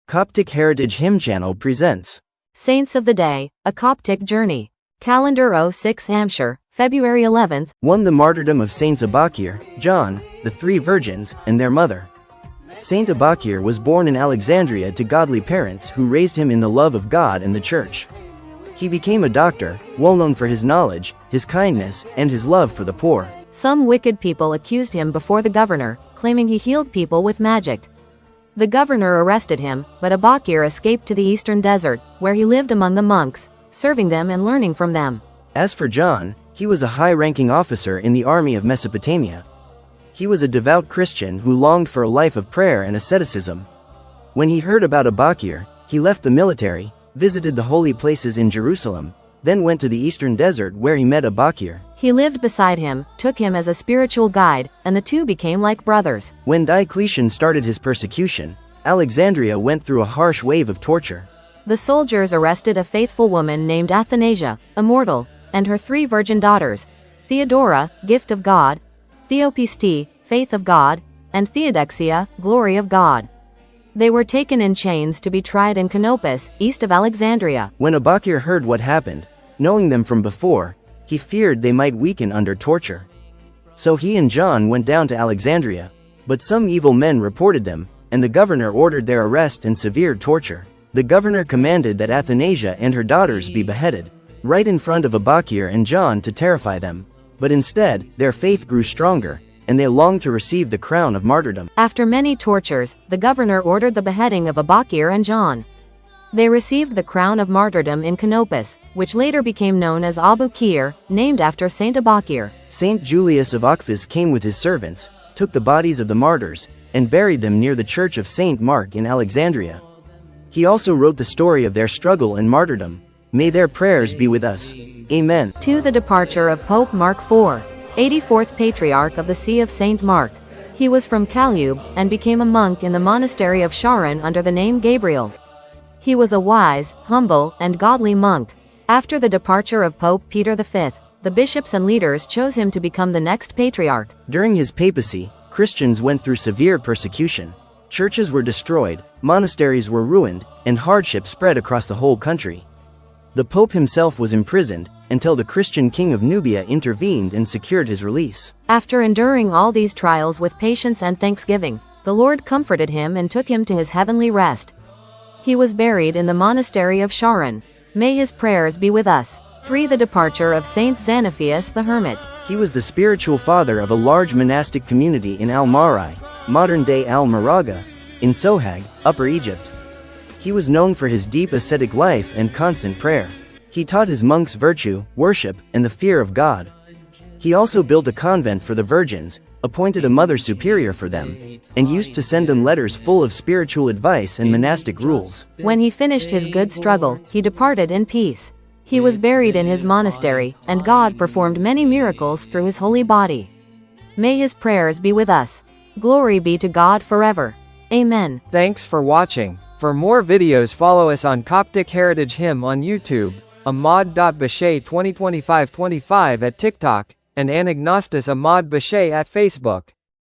Coptic Heritage Hymn Channel presents Saints of the Day, a Coptic Journey. Calendar 06 Amshir, February 11th. 1. The martyrdom of Saints Abakir, John, the three virgins, and their mother. Saint Abakir was born in Alexandria to godly parents who raised him in the love of God and the Church. He became a doctor, well known for his knowledge, his kindness, and his love for the poor. Some wicked people accused him before the governor, claiming he healed people with magic. The governor arrested him, but Abakir escaped to the eastern desert, where he lived among the monks, serving them and learning from them. As for John, he was a high-ranking officer in the army of Mesopotamia. He was a devout Christian who longed for a life of prayer and asceticism. When he heard about Abakir, he left the military, visited the holy places in Jerusalem, then went to the eastern desert where he met Abakir. He lived beside him, took him as a spiritual guide, and the two became like brothers. When Diocletian started his persecution, Alexandria went through a harsh wave of torture. The soldiers arrested a faithful woman named Athanasia, immortal, and her three virgin daughters, Theodora, gift of God, Theopiste, faith of God, and Theodexia, glory of God. They were taken in chains to be tried in Canopus, east of Alexandria. When Abakir heard what happened, knowing them from before, he feared they might weaken under torture. So he and John went down to Alexandria, but some evil men reported them, and the governor ordered their arrest and severe torture. The governor commanded that Athanasia and her daughters be beheaded, right in front of Abakir and John to terrify them. But instead, their faith grew stronger, and they longed to receive the crown of martyrdom. After many tortures, the governor ordered the beheading of Abakir and John. They received the crown of martyrdom in Canopus, which later became known as Abakir, named after Saint Abakir. Saint Julius of Akphis came with his servants, took the bodies of the martyrs, and buried them near the church of Saint Mark in Alexandria. He also wrote the story of their struggle and martyrdom. May their prayers be with us. Amen. 2. The departure of Pope Mark IV, 84th Patriarch of the See of Saint Mark. He was from Calube, and became a monk in the monastery of Sharon under the name Gabriel. He was a wise, humble, and godly monk. After the departure of Pope Peter V, the bishops and leaders chose him to become the next patriarch. During his papacy, Christians went through severe persecution. Churches were destroyed, monasteries were ruined, and hardship spread across the whole country. The Pope himself was imprisoned, until the Christian king of Nubia intervened and secured his release. After enduring all these trials with patience and thanksgiving, the Lord comforted him and took him to his heavenly rest. He was buried in the monastery of Sharon. May his prayers be with us. 3. The departure of Saint Zanophius the hermit. He was the spiritual father of a large monastic community in Al-Marai, modern-day Al-Maraga, in Sohag, Upper Egypt. He was known for his deep ascetic life and constant prayer. He taught his monks virtue, worship, and the fear of God. He also built a convent for the virgins, appointed a mother superior for them, and used to send them letters full of spiritual advice and monastic rules. When he finished his good struggle, he departed in peace. He was buried in his monastery, and God performed many miracles through his holy body. May his prayers be with us. Glory be to God forever. Amen. Thanks for watching. For more videos, follow us on Coptic Heritage Hymn on YouTube, Ahmad.Bashay 2025 at TikTok, and Anagnostus Ahmad Bashay at Facebook.